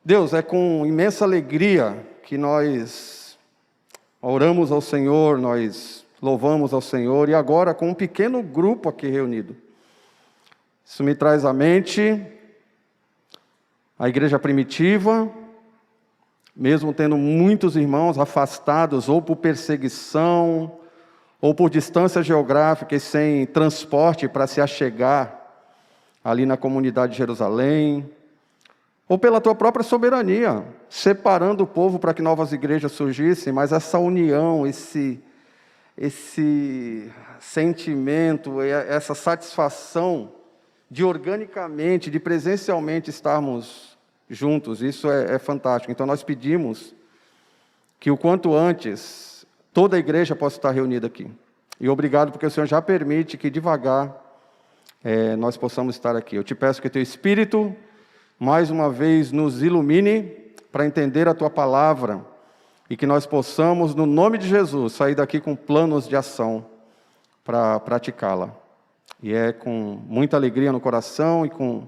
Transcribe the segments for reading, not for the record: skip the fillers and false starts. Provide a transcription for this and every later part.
Deus, é com imensa alegria que nós oramos ao Senhor, nós louvamos ao Senhor, e agora com um pequeno grupo aqui reunido. Isso me traz à mente a igreja primitiva, mesmo tendo muitos irmãos afastados, ou por perseguição, ou por distância geográfica e sem transporte para se achegar ali na comunidade de Jerusalém, ou pela tua própria soberania, separando o povo para que novas igrejas surgissem, mas essa união, esse sentimento, essa satisfação de organicamente, de presencialmente estarmos juntos, isso é fantástico. Então nós pedimos que o quanto antes toda a igreja possa estar reunida aqui. E obrigado porque o Senhor já permite que devagar nós possamos estar aqui. Eu te peço que teu Espírito mais uma vez nos ilumine para entender a tua palavra e que nós possamos, no nome de Jesus, sair daqui com planos de ação para praticá-la. E é com muita alegria no coração e com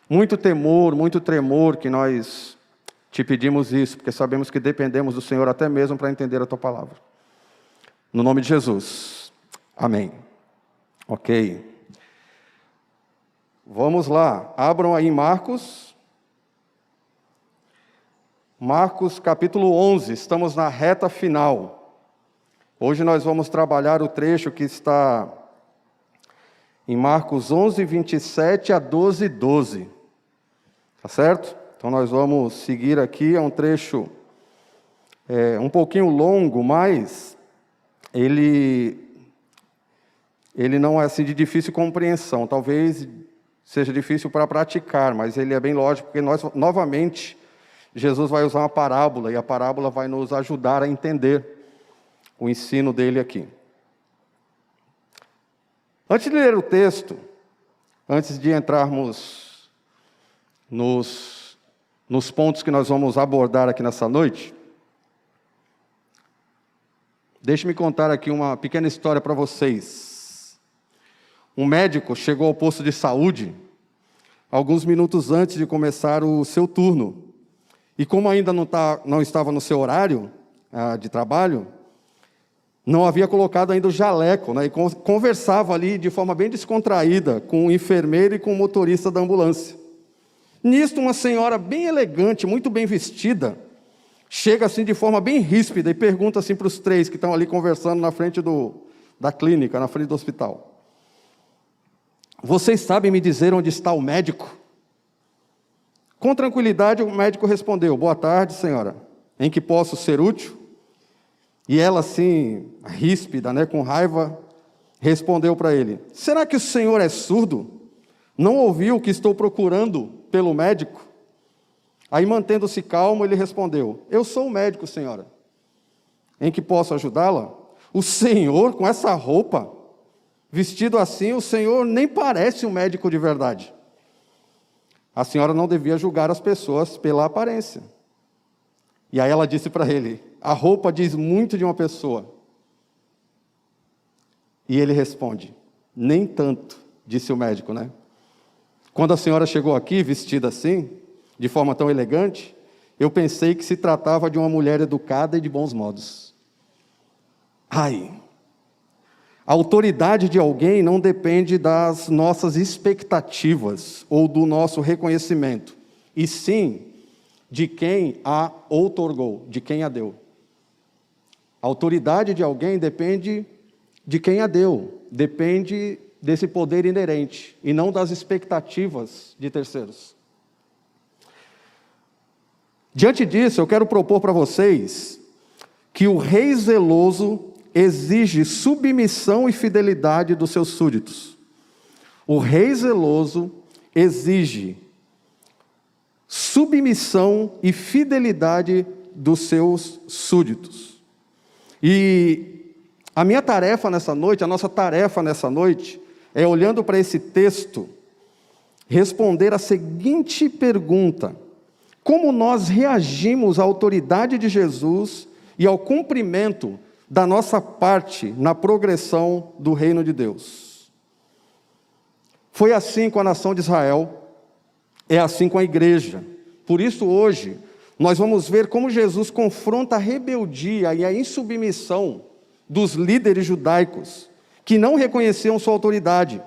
muito temor, muito tremor que nós te pedimos isso, porque sabemos que dependemos do Senhor até mesmo para entender a tua palavra. No nome de Jesus. Amém. Ok. Vamos lá. Abram aí Marcos. Marcos capítulo 11. Estamos na reta final. Hoje nós vamos trabalhar o trecho que está em Marcos 11, 27 a 12, 12. Tá certo? Então nós vamos seguir aqui. É um trecho um pouquinho longo, mas ele não é assim de difícil compreensão. Talvez seja difícil para praticar, mas ele é bem lógico, porque novamente, Jesus vai usar uma parábola, e a parábola vai nos ajudar a entender o ensino dele aqui. Antes de ler o texto, antes de entrarmos nos pontos que nós vamos abordar aqui nessa noite, deixe-me contar aqui uma pequena história para vocês. Um médico chegou ao posto de saúde alguns minutos antes de começar o seu turno. E como ainda não estava no seu horário de trabalho, não havia colocado ainda o jaleco, né? E conversava ali de forma bem descontraída com o enfermeiro e com o motorista da ambulância. Nisto, uma senhora bem elegante, muito bem vestida, chega assim de forma bem ríspida e pergunta assim para os três que estão ali conversando na frente da clínica, na frente do hospital: vocês sabem me dizer onde está o médico? Com tranquilidade, o médico respondeu: boa tarde, senhora, em que posso ser útil? E ela, assim, ríspida, né, com raiva, respondeu para ele: será que o senhor é surdo? Não ouviu o que estou procurando pelo médico? Aí, mantendo-se calmo, ele respondeu: eu sou o médico, senhora. Em que posso ajudá-la? O senhor, com essa roupa, vestido assim, o senhor nem parece um médico de verdade. A senhora não devia julgar as pessoas pela aparência. E aí ela disse para ele: a roupa diz muito de uma pessoa. E ele responde: nem tanto, disse o médico, né? Quando a senhora chegou aqui, vestida assim, de forma tão elegante, eu pensei que se tratava de uma mulher educada e de bons modos. Ai! A autoridade de alguém não depende das nossas expectativas ou do nosso reconhecimento, e sim de quem a outorgou, de quem a deu. A autoridade de alguém depende de quem a deu, depende desse poder inerente, e não das expectativas de terceiros. Diante disso, eu quero propor para vocês que o rei zeloso exige submissão e fidelidade dos seus súditos. O rei zeloso exige submissão e fidelidade dos seus súditos. E a minha tarefa nessa noite, a nossa tarefa nessa noite, é, olhando para esse texto, responder a seguinte pergunta: como nós reagimos à autoridade de Jesus e ao cumprimento da nossa parte na progressão do reino de Deus? Foi assim com a nação de Israel, é assim com a igreja. Por isso, hoje, nós vamos ver como Jesus confronta a rebeldia e a insubmissão dos líderes judaicos, que não reconheciam sua autoridade.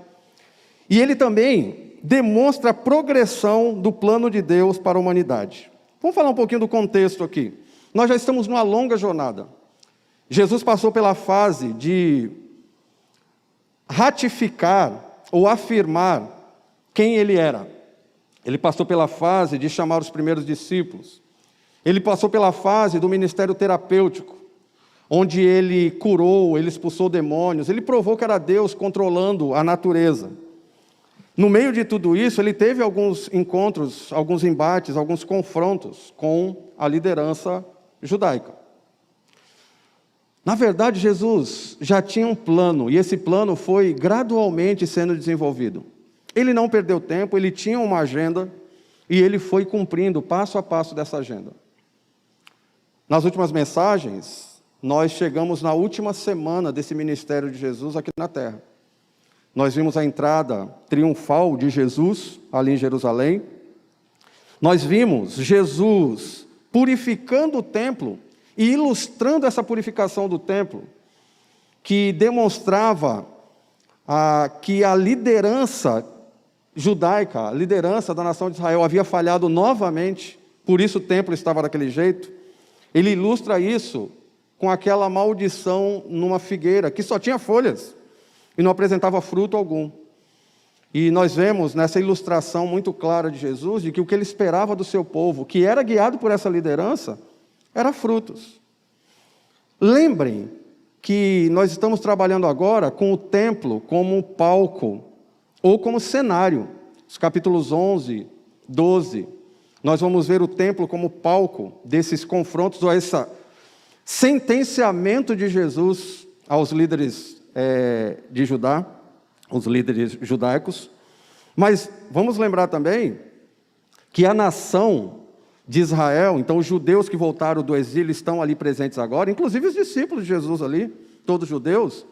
E ele também demonstra a progressão do plano de Deus para a humanidade. Vamos falar um pouquinho do contexto aqui. Nós já estamos numa longa jornada. Jesus passou pela fase de ratificar ou afirmar quem ele era. Ele passou pela fase de chamar os primeiros discípulos. Ele passou pela fase do ministério terapêutico, onde ele curou, ele expulsou demônios, ele provou que era Deus controlando a natureza. No meio de tudo isso, ele teve alguns encontros, alguns embates, alguns confrontos com a liderança judaica. Na verdade, Jesus já tinha um plano, e esse plano foi gradualmente sendo desenvolvido. Ele não perdeu tempo, ele tinha uma agenda, e ele foi cumprindo passo a passo dessa agenda. Nas últimas mensagens, nós chegamos na última semana desse ministério de Jesus aqui na terra. Nós vimos a entrada triunfal de Jesus ali em Jerusalém. Nós vimos Jesus purificando o templo e ilustrando essa purificação do templo, que demonstrava que a liderança judaica, a liderança da nação de Israel havia falhado novamente, por isso o templo estava daquele jeito. Ele ilustra isso com aquela maldição numa figueira, que só tinha folhas e não apresentava fruto algum. E nós vemos nessa ilustração muito clara de Jesus, de que o que ele esperava do seu povo, que era guiado por essa liderança, era frutos. Lembrem que nós estamos trabalhando agora com o templo como palco, ou como cenário. Os capítulos 11, 12, nós vamos ver o templo como palco desses confrontos, ou esse sentenciamento de Jesus aos líderes de Judá, os líderes judaicos. Mas vamos lembrar também que a nação de Israel, então os judeus que voltaram do exílio estão ali presentes agora, inclusive os discípulos de Jesus ali, todos judeus,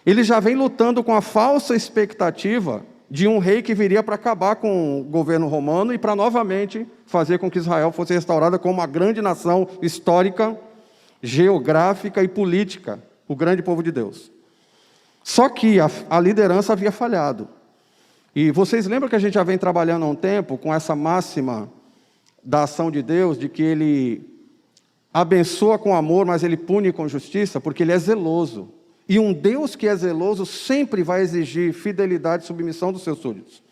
eles já vêm lutando com a falsa expectativa de um rei que viria para acabar com o governo romano e para novamente fazer com que Israel fosse restaurada como uma grande nação histórica, geográfica e política, o grande povo de Deus. Só que a liderança havia falhado. E vocês lembram que a gente já vem trabalhando há um tempo com essa máxima da ação de Deus, de que Ele abençoa com amor, mas Ele pune com justiça, porque Ele é zeloso. E um Deus que é zeloso sempre vai exigir fidelidade e submissão dos seus súditos.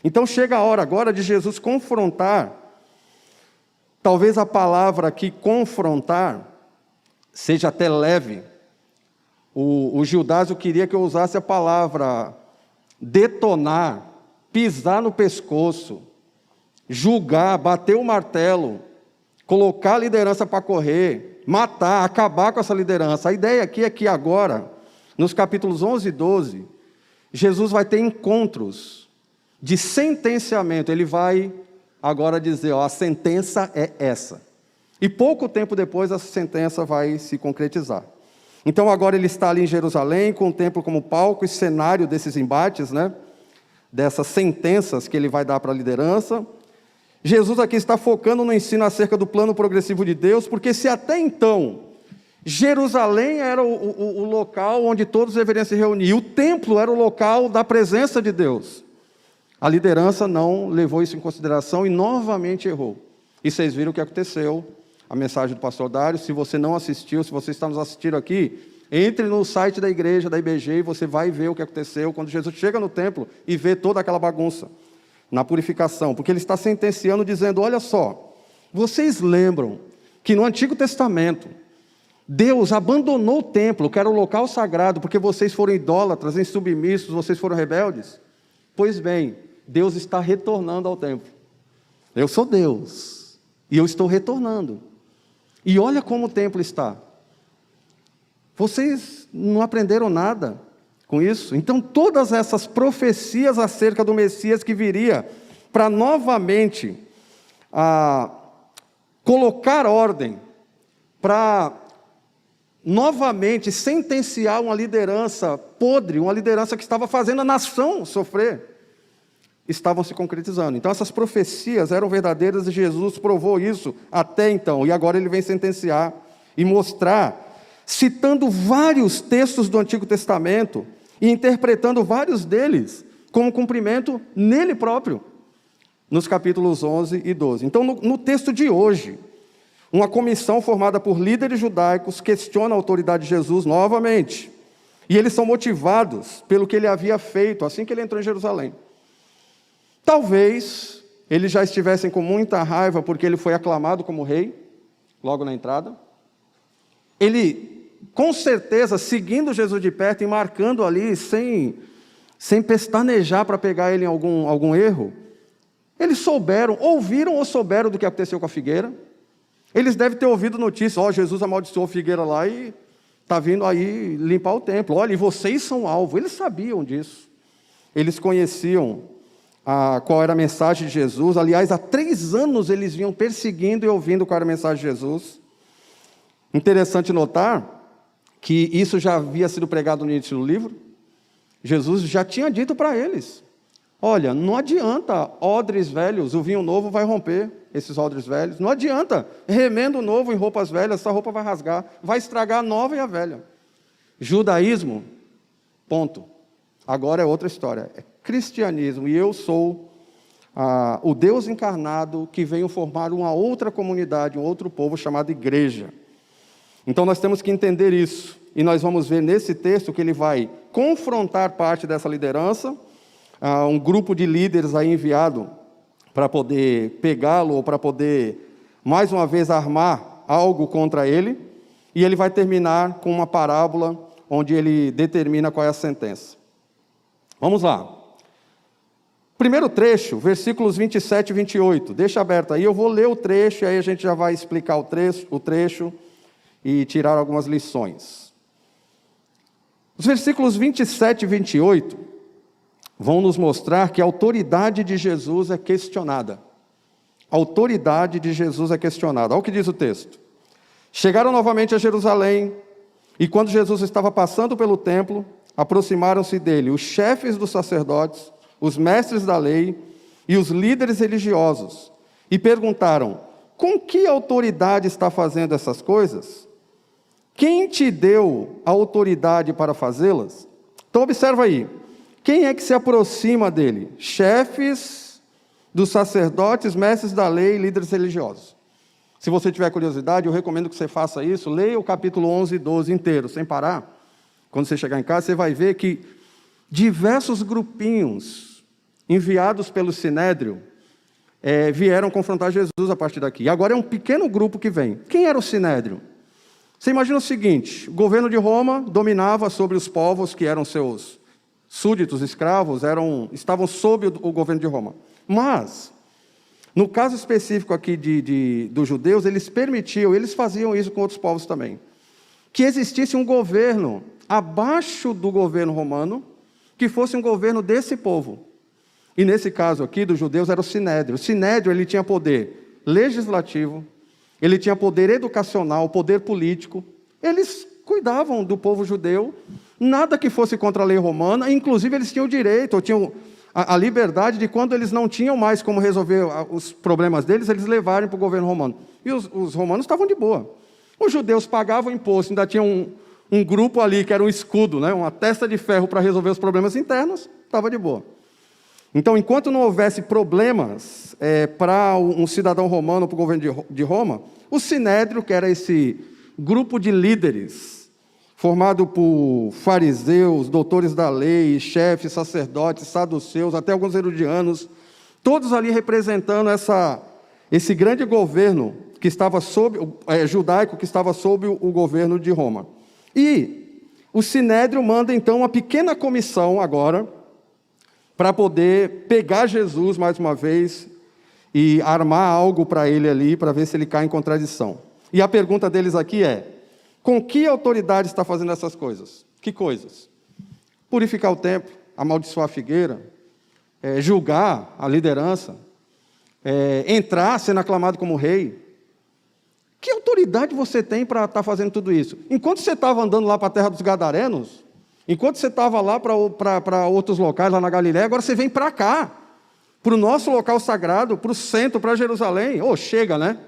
Então chega a hora agora de Jesus confrontar, talvez a palavra aqui, confrontar, seja até leve. O Gildásio queria que eu usasse a palavra detonar, pisar no pescoço, julgar, bater o martelo, colocar a liderança para correr, matar, acabar com essa liderança. A ideia aqui é que agora, nos capítulos 11 e 12, Jesus vai ter encontros de sentenciamento. Ele vai agora dizer, a sentença é essa. E pouco tempo depois, essa sentença vai se concretizar. Então agora ele está ali em Jerusalém, com o templo como palco e cenário desses embates, dessas sentenças que ele vai dar para a liderança. Jesus aqui está focando no ensino acerca do plano progressivo de Deus, porque se até então Jerusalém era o local onde todos deveriam se reunir, o templo era o local da presença de Deus, a liderança não levou isso em consideração e novamente errou. E vocês viram o que aconteceu. A mensagem do pastor Dário, se você não assistiu, se você está nos assistindo aqui, entre no site da igreja, da IBG, e você vai ver o que aconteceu quando Jesus chega no templo e vê toda aquela bagunça, na purificação, porque ele está sentenciando, dizendo, olha só, vocês lembram que no Antigo Testamento, Deus abandonou o templo, que era o local sagrado, porque vocês foram idólatras, insubmissos, vocês foram rebeldes? Pois bem, Deus está retornando ao templo. Eu sou Deus, e eu estou retornando. E olha como o templo está. Vocês não aprenderam nada com isso? Então, todas essas profecias acerca do Messias que viria para novamente colocar ordem, para novamente sentenciar uma liderança podre, uma liderança que estava fazendo a nação sofrer. estavam se concretizando. Então, essas profecias eram verdadeiras e Jesus provou isso até então. E agora ele vem sentenciar e mostrar, citando vários textos do Antigo Testamento e interpretando vários deles como cumprimento nele próprio, nos capítulos 11 e 12. Então, no texto de hoje, uma comissão formada por líderes judaicos questiona a autoridade de Jesus novamente. E eles são motivados pelo que ele havia feito assim que ele entrou em Jerusalém. Talvez eles já estivessem com muita raiva porque ele foi aclamado como rei, logo na entrada. Ele, com certeza, seguindo Jesus de perto e marcando ali, sem pestanejar para pegar ele em algum erro, eles ouviram ou souberam do que aconteceu com a figueira. Eles devem ter ouvido notícia, Jesus amaldiçoou a figueira lá e está vindo aí limpar o templo. Olha, e vocês são alvo. Eles sabiam disso. Eles conheciam qual era a mensagem de Jesus. Aliás, há 3 anos eles vinham perseguindo e ouvindo qual era a mensagem de Jesus. Interessante notar que isso já havia sido pregado no início do livro. Jesus já tinha dito para eles, olha, não adianta odres velhos, o vinho novo vai romper esses odres velhos. Não adianta remendo novo em roupas velhas, essa roupa vai rasgar, vai estragar a nova e a velha. Judaísmo, ponto. Agora é outra história, é cristianismo, e eu sou o Deus encarnado que veio formar uma outra comunidade, um outro povo chamado igreja. Então nós temos que entender isso, e nós vamos ver nesse texto que ele vai confrontar parte dessa liderança, um grupo de líderes aí enviado para poder pegá-lo, ou para poder, mais uma vez, armar algo contra ele, e ele vai terminar com uma parábola, onde ele determina qual é a sentença. Vamos lá. Primeiro trecho, versículos 27 e 28, deixa aberto aí, eu vou ler o trecho, e aí a gente já vai explicar o trecho e tirar algumas lições. Os versículos 27 e 28 vão nos mostrar que a autoridade de Jesus é questionada. A autoridade de Jesus é questionada. Olha o que diz o texto. Chegaram novamente a Jerusalém, e quando Jesus estava passando pelo templo, aproximaram-se dele os chefes dos sacerdotes, os mestres da lei e os líderes religiosos, e perguntaram, com que autoridade está fazendo essas coisas? Quem te deu a autoridade para fazê-las? Então observa aí, quem é que se aproxima dele? Chefes dos sacerdotes, mestres da lei e líderes religiosos. Se você tiver curiosidade, eu recomendo que você faça isso, leia o capítulo 11 e 12 inteiro, sem parar. Quando você chegar em casa, você vai ver que diversos grupinhos enviados pelo Sinédrio vieram confrontar Jesus a partir daqui. E agora é um pequeno grupo que vem. Quem era o Sinédrio? Você imagina o seguinte, o governo de Roma dominava sobre os povos que eram seus súditos, escravos, estavam sob o governo de Roma. Mas, no caso específico aqui dos judeus, eles faziam isso com outros povos também, que existisse um governo abaixo do governo romano, que fosse um governo desse povo. E nesse caso aqui dos judeus era o Sinédrio. O Sinédrio ele tinha poder legislativo, ele tinha poder educacional, poder político. Eles cuidavam do povo judeu, nada que fosse contra a lei romana, inclusive eles tinham o direito, ou tinham a liberdade de, quando eles não tinham mais como resolver os problemas deles, eles levarem para o governo romano. E os romanos estavam de boa. Os judeus pagavam imposto, ainda tinha um grupo ali que era um escudo, né, uma testa de ferro para resolver os problemas internos, estava de boa. Então, enquanto não houvesse problemas para um cidadão romano, para o governo de Roma, o Sinédrio, que era esse grupo de líderes, formado por fariseus, doutores da lei, chefes, sacerdotes, saduceus, até alguns herodianos, todos ali representando esse grande governo que estava judaico, que estava sob o governo de Roma. E o Sinédrio manda, então, uma pequena comissão agora, para poder pegar Jesus mais uma vez e armar algo para ele ali, para ver se ele cai em contradição. E a pergunta deles aqui é, com que autoridade está fazendo essas coisas? Que coisas? Purificar o templo, amaldiçoar a figueira, julgar a liderança, entrar sendo aclamado como rei. Que autoridade você tem para estar fazendo tudo isso? Enquanto você estava andando lá para a terra dos Gadarenos, enquanto você estava lá para outros locais, lá na Galiléia, agora você vem para cá. para o nosso local sagrado, para o centro, para Jerusalém. Chega, né?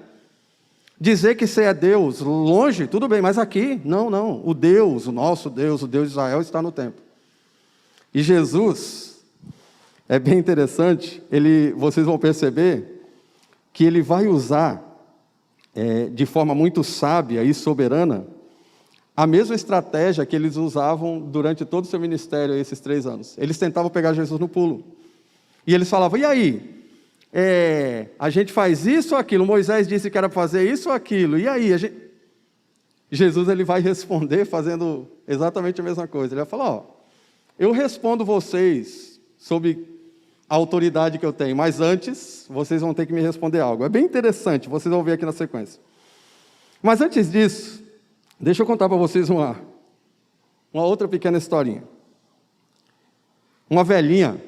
Dizer que você é Deus longe, tudo bem, mas aqui, não. O Deus, o nosso Deus, o Deus de Israel está no templo. E Jesus, é bem interessante, vocês vão perceber que ele vai usar, de forma muito sábia e soberana, a mesma estratégia que eles usavam durante todo o seu ministério, esses 3 anos. Eles tentavam pegar Jesus no pulo. E eles falavam, e aí? A gente faz isso ou aquilo? Moisés disse que era para fazer isso ou aquilo? E aí? Jesus ele vai responder fazendo exatamente a mesma coisa. Ele vai falar, eu respondo vocês sob a autoridade que eu tenho, mas antes vocês vão ter que me responder algo. É bem interessante, vocês vão ver aqui na sequência. Mas antes disso, deixa eu contar para vocês uma outra pequena historinha. Uma velhinha,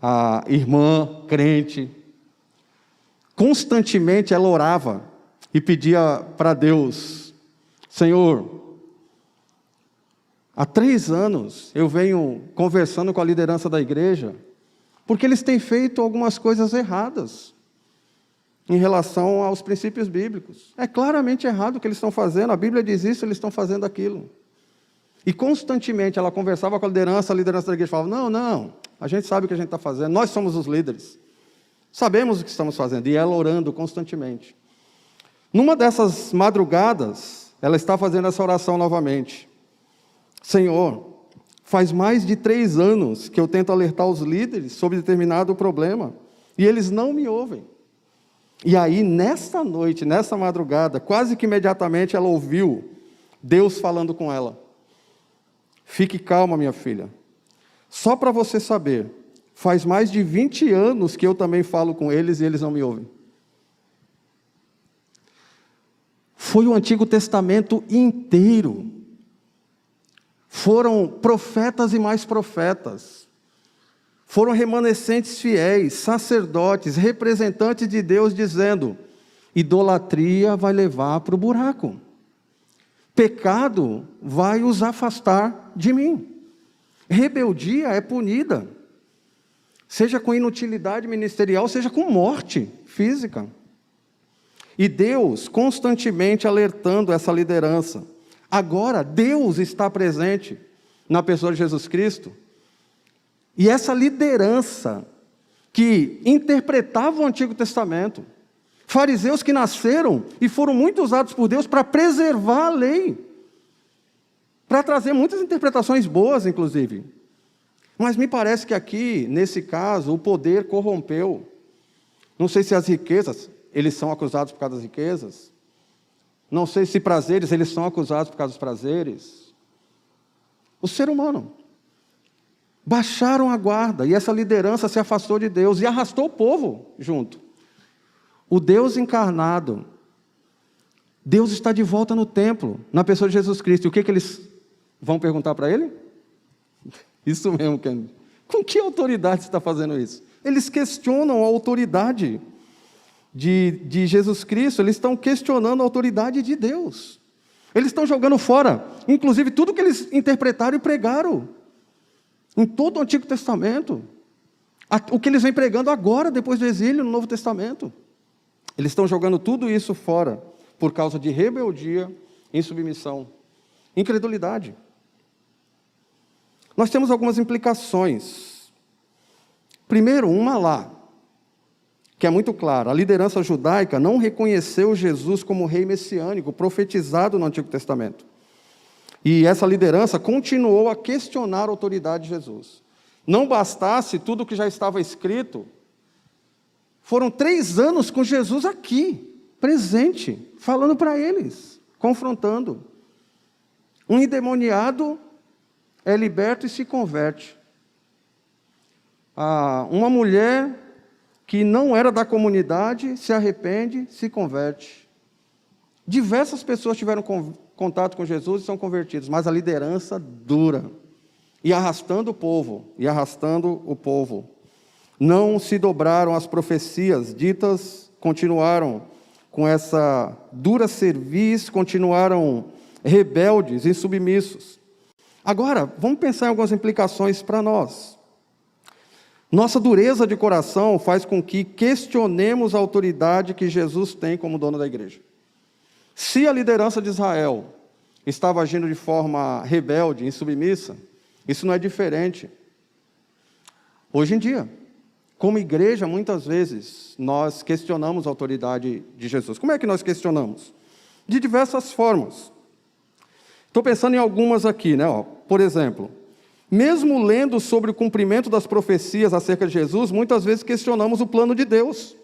a irmã crente, constantemente ela orava e pedia para Deus, Senhor, há 3 anos eu venho conversando com a liderança da igreja, porque eles têm feito algumas coisas erradas em relação aos princípios bíblicos. É claramente errado o que eles estão fazendo, a Bíblia diz isso, eles estão fazendo aquilo. E constantemente ela conversava com a liderança da igreja falava, não, a gente sabe o que a gente está fazendo, nós somos os líderes, sabemos o que estamos fazendo, e ela orando constantemente. Numa dessas madrugadas, ela está fazendo essa oração novamente. Senhor, faz mais de 3 anos que eu tento alertar os líderes sobre determinado problema, e eles não me ouvem. E aí, nessa noite, nessa madrugada, quase que imediatamente ela ouviu Deus falando com ela. Fique calma, minha filha. Só para você saber, faz mais de 20 anos que eu também falo com eles e eles não me ouvem. Foi o Antigo Testamento inteiro. Foram profetas e mais profetas. Foram remanescentes fiéis, sacerdotes, representantes de Deus dizendo, idolatria vai levar para o buraco. Pecado vai os afastar de mim. Rebeldia é punida, seja com inutilidade ministerial, seja com morte física. E Deus constantemente alertando essa liderança. Agora, Deus está presente na pessoa de Jesus Cristo. E essa liderança que interpretava o Antigo Testamento, fariseus que nasceram e foram muito usados por Deus para preservar a lei, para trazer muitas interpretações boas, inclusive. Mas me parece que aqui, nesse caso, o poder corrompeu. Não sei se as riquezas, eles são acusados por causa das riquezas. Não sei se prazeres, eles são acusados por causa dos prazeres. O ser humano. Baixaram a guarda, e essa liderança se afastou de Deus, e arrastou o povo junto. O Deus encarnado, Deus está de volta no templo, na pessoa de Jesus Cristo. E o que eles vão perguntar para ele? Isso mesmo, Ken. Com que autoridade você está fazendo isso? Eles questionam a autoridade de Jesus Cristo, eles estão questionando a autoridade de Deus. Eles estão jogando fora, inclusive, tudo que eles interpretaram e pregaram, em todo o Antigo Testamento. O que eles vêm pregando agora, depois do exílio, no Novo Testamento. Eles estão jogando tudo isso fora, por causa de rebeldia, insubmissão, incredulidade. Nós temos algumas implicações. Primeiro, uma lá, que é muito clara. A liderança judaica não reconheceu Jesus como rei messiânico, profetizado no Antigo Testamento. E essa liderança continuou a questionar a autoridade de Jesus. Não bastasse tudo o que já estava escrito, foram 3 anos com Jesus aqui, presente, falando para eles, confrontando. Um endemoniado é liberto e se converte. Uma mulher que não era da comunidade se arrepende, se converte. Diversas pessoas tiveram contato com Jesus e são convertidos, mas a liderança dura, e arrastando o povo. Não se dobraram às profecias ditas, continuaram com essa dura cerviz, continuaram rebeldes, insubmissos. Agora, vamos pensar em algumas implicações para nós. Nossa dureza de coração faz com que questionemos a autoridade que Jesus tem como dono da igreja. Se a liderança de Israel estava agindo de forma rebelde, insubmissa, isso não é diferente hoje em dia. Como igreja, muitas vezes, nós questionamos a autoridade de Jesus. Como é que nós questionamos? De diversas formas. Estou pensando em algumas aqui, né? Por exemplo, mesmo lendo sobre o cumprimento das profecias acerca de Jesus, muitas vezes questionamos o plano de Deus.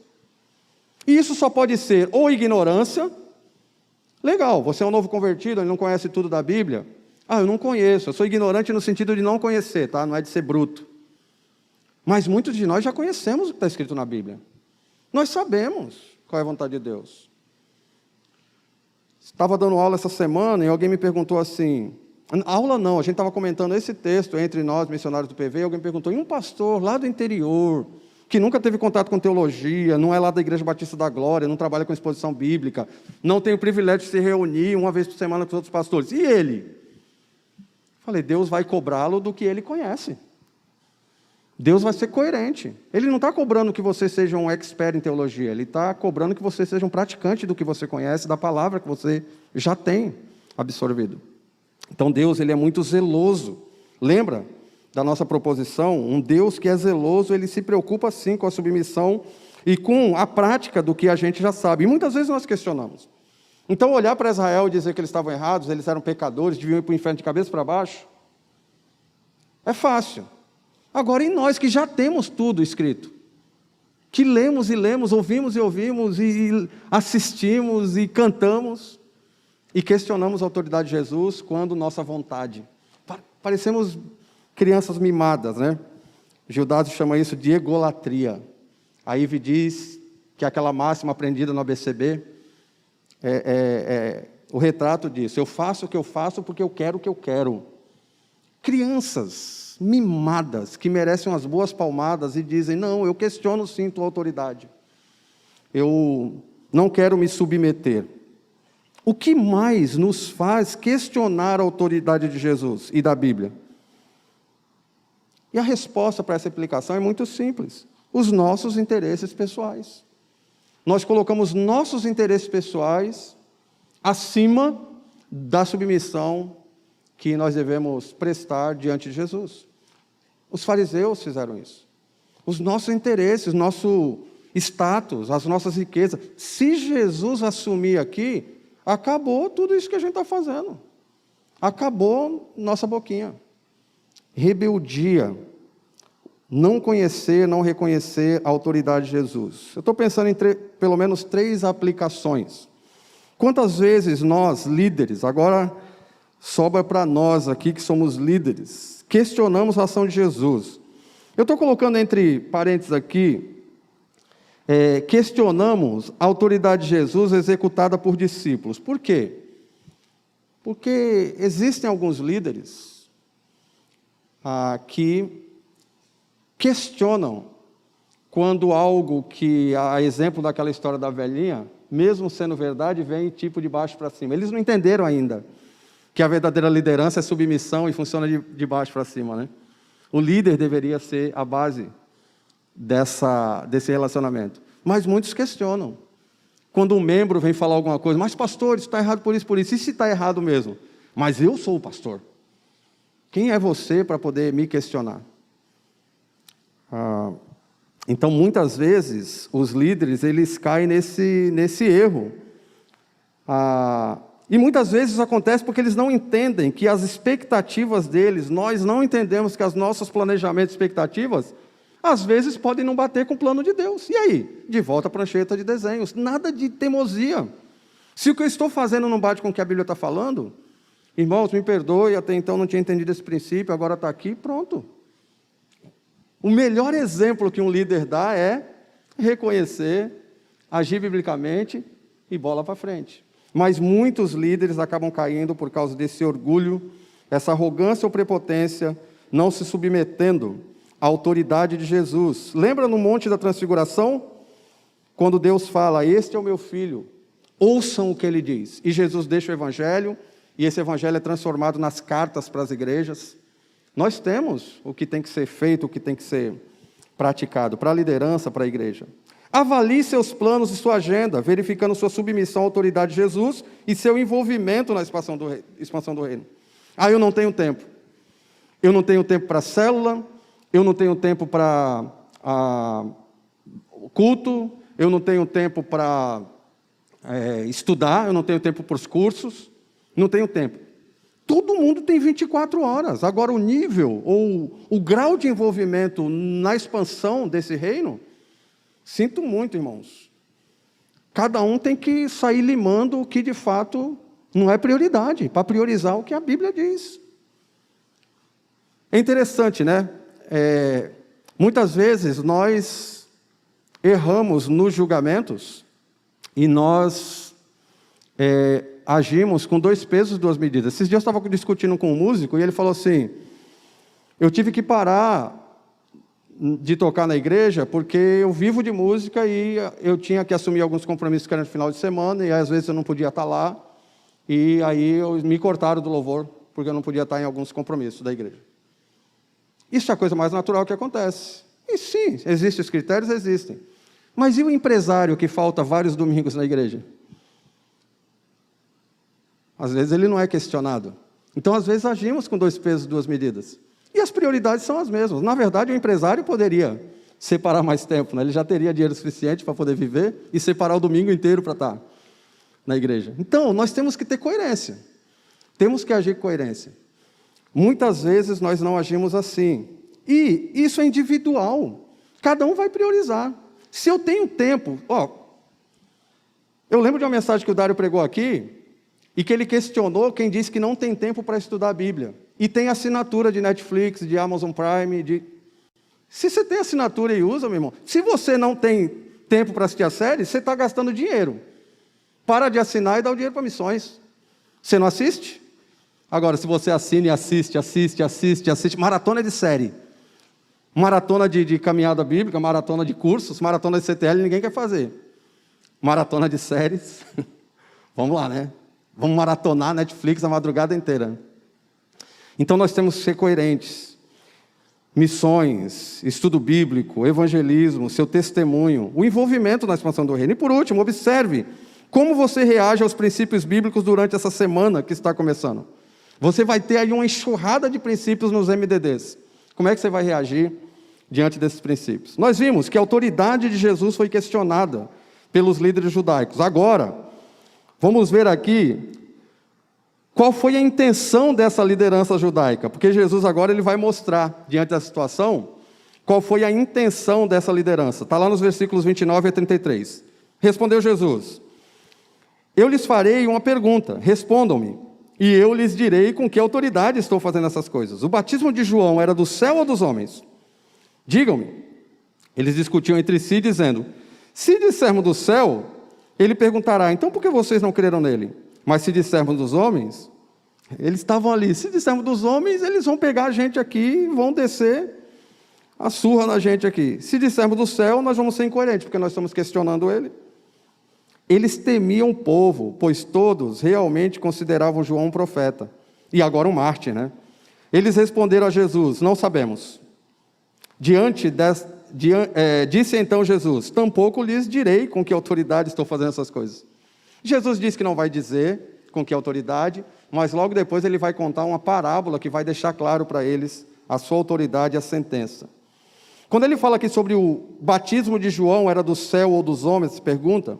E isso só pode ser ou ignorância. Legal, você é um novo convertido, ele não conhece tudo da Bíblia. Eu não conheço, eu sou ignorante no sentido de não conhecer, tá? Não é de ser bruto. Mas muitos de nós já conhecemos o que está escrito na Bíblia. Nós sabemos qual é a vontade de Deus. Estava dando aula essa semana e alguém me perguntou assim, aula não, a gente estava comentando esse texto entre nós, missionários do PV, e alguém me perguntou, e um pastor lá do interior, que nunca teve contato com teologia, não é lá da Igreja Batista da Glória, não trabalha com exposição bíblica, não tem o privilégio de se reunir uma vez por semana com os outros pastores, e ele? Falei, Deus vai cobrá-lo do que ele conhece. Deus vai ser coerente. Ele não está cobrando que você seja um expert em teologia, ele está cobrando que você seja um praticante do que você conhece, da palavra que você já tem absorvido. Então Deus, ele é muito zeloso. Lembra da nossa proposição? Um Deus que é zeloso, ele se preocupa sim com a submissão e com a prática do que a gente já sabe. E muitas vezes nós questionamos. Então olhar para Israel e dizer que eles estavam errados, eles eram pecadores, deviam ir para o inferno de cabeça para baixo, é fácil. Agora, e nós que já temos tudo escrito, que lemos e lemos, ouvimos e ouvimos, e assistimos e cantamos, e questionamos a autoridade de Jesus quando nossa vontade. Parecemos crianças mimadas, né? Gildardo chama isso de egolatria. A Ive diz que aquela máxima aprendida no ABCB, o retrato disso, eu faço o que eu faço porque eu quero o que eu quero. Crianças mimadas, que merecem umas boas palmadas e dizem, não, eu questiono sim tua autoridade. Eu não quero me submeter. O que mais nos faz questionar a autoridade de Jesus e da Bíblia? E a resposta para essa implicação é muito simples. Os nossos interesses pessoais. Nós colocamos nossos interesses pessoais acima da submissão que nós devemos prestar diante de Jesus. Os fariseus fizeram isso. Os nossos interesses, nosso status, as nossas riquezas. Se Jesus assumir aqui, acabou tudo isso que a gente está fazendo. Acabou nossa boquinha. Rebeldia. Não conhecer, não reconhecer a autoridade de Jesus. Eu estou pensando em pelo menos 3 aplicações. Quantas vezes nós, líderes, agora sobra para nós aqui que somos líderes, questionamos a ação de Jesus. Eu estou colocando entre parênteses aqui, questionamos a autoridade de Jesus executada por discípulos. Por quê? Porque existem alguns líderes que questionam quando algo que, a exemplo daquela história da velhinha, mesmo sendo verdade, vem tipo de baixo para cima. Eles não entenderam ainda que a verdadeira liderança é submissão e funciona de baixo para cima, né? O líder deveria ser a base desse relacionamento. Mas muitos questionam. Quando um membro vem falar alguma coisa, mas pastor, isso está errado por isso, por isso. E se está errado mesmo? Mas eu sou o pastor. Quem é você para poder me questionar? Então, muitas vezes, os líderes, eles caem nesse erro. E muitas vezes acontece porque eles não entendem que as expectativas deles, nós não entendemos que os nossos planejamentos e expectativas, às vezes podem não bater com o plano de Deus. E aí? De volta à prancheta de desenhos. Nada de teimosia. Se o que eu estou fazendo não bate com o que a Bíblia está falando, irmãos, me perdoe, até então não tinha entendido esse princípio, agora está aqui, pronto. O melhor exemplo que um líder dá é reconhecer, agir biblicamente e bola para frente. Mas muitos líderes acabam caindo por causa desse orgulho, essa arrogância ou prepotência, não se submetendo à autoridade de Jesus. Lembra no Monte da Transfiguração? Quando Deus fala, este é o meu filho, ouçam o que ele diz. E Jesus deixa o Evangelho, e esse Evangelho é transformado nas cartas para as igrejas. Nós temos o que tem que ser feito, o que tem que ser praticado para a liderança, para a igreja. Avalie seus planos e sua agenda, verificando sua submissão à autoridade de Jesus e seu envolvimento na expansão do reino. Eu não tenho tempo. Eu não tenho tempo para célula, eu não tenho tempo para culto, eu não tenho tempo para estudar, eu não tenho tempo para os cursos, não tenho tempo. Todo mundo tem 24 horas. Agora, o nível ou o grau de envolvimento na expansão desse reino, sinto muito, irmãos. Cada um tem que sair limando o que, de fato, não é prioridade, para priorizar o que a Bíblia diz. É interessante, né? Muitas vezes nós erramos nos julgamentos e nós agimos com 2 pesos, 2 medidas. Esses dias eu estava discutindo com um músico e ele falou assim, eu tive que parar de tocar na igreja porque eu vivo de música e eu tinha que assumir alguns compromissos que eram no final de semana e às vezes eu não podia estar lá e aí me cortaram do louvor porque eu não podia estar em alguns compromissos da igreja. Isso é a coisa mais natural que acontece. E sim, existem os critérios? Existem. Mas e o empresário que falta vários domingos na igreja? Às vezes ele não é questionado. Então, às vezes, agimos com 2 pesos, 2 medidas. E as prioridades são as mesmas. Na verdade, o empresário poderia separar mais tempo, né? Ele já teria dinheiro suficiente para poder viver e separar o domingo inteiro para estar na igreja. Então, nós temos que ter coerência. Temos que agir com coerência. Muitas vezes nós não agimos assim. E isso é individual. Cada um vai priorizar. Se eu tenho tempo... eu lembro de uma mensagem que o Dário pregou aqui, e que ele questionou quem disse que não tem tempo para estudar a Bíblia. E tem assinatura de Netflix, de Amazon Prime, Se você tem assinatura e usa, meu irmão, se você não tem tempo para assistir a série, você está gastando dinheiro. Para de assinar e dá o dinheiro para missões. Você não assiste? Agora, se você assina e assiste, maratona de série. Maratona de caminhada bíblica, maratona de cursos, maratona de CTL, ninguém quer fazer. Maratona de séries, vamos lá, né? Vamos maratonar Netflix a madrugada inteira. Então nós temos que ser coerentes. Missões, estudo bíblico, evangelismo, seu testemunho, o envolvimento na expansão do reino. E por último, observe como você reage aos princípios bíblicos durante essa semana que está começando. Você vai ter aí uma enxurrada de princípios nos MDDs. Como é que você vai reagir diante desses princípios? Nós vimos que a autoridade de Jesus foi questionada pelos líderes judaicos. Agora, vamos ver aqui qual foi a intenção dessa liderança judaica, porque Jesus agora ele vai mostrar, diante da situação, qual foi a intenção dessa liderança. Está lá nos versículos 29 a 33. Respondeu Jesus, eu lhes farei uma pergunta, respondam-me, e eu lhes direi com que autoridade estou fazendo essas coisas. O batismo de João era do céu ou dos homens? Digam-me. Eles discutiam entre si, dizendo, se dissermos do céu, ele perguntará, então por que vocês não creram nele? Mas se dissermos dos homens, eles estavam ali, se dissermos dos homens, eles vão pegar a gente aqui e vão descer a surra na gente aqui. Se dissermos do céu, nós vamos ser incoerentes, porque nós estamos questionando ele. Eles temiam o povo, pois todos realmente consideravam João um profeta, e agora um mártir, né? Eles responderam a Jesus, não sabemos. Disse então Jesus, tampouco lhes direi com que autoridade estou fazendo essas coisas. Jesus disse que não vai dizer com que autoridade, mas logo depois ele vai contar uma parábola que vai deixar claro para eles a sua autoridade e a sentença. Quando ele fala aqui sobre o batismo de João, era do céu ou dos homens, se pergunta,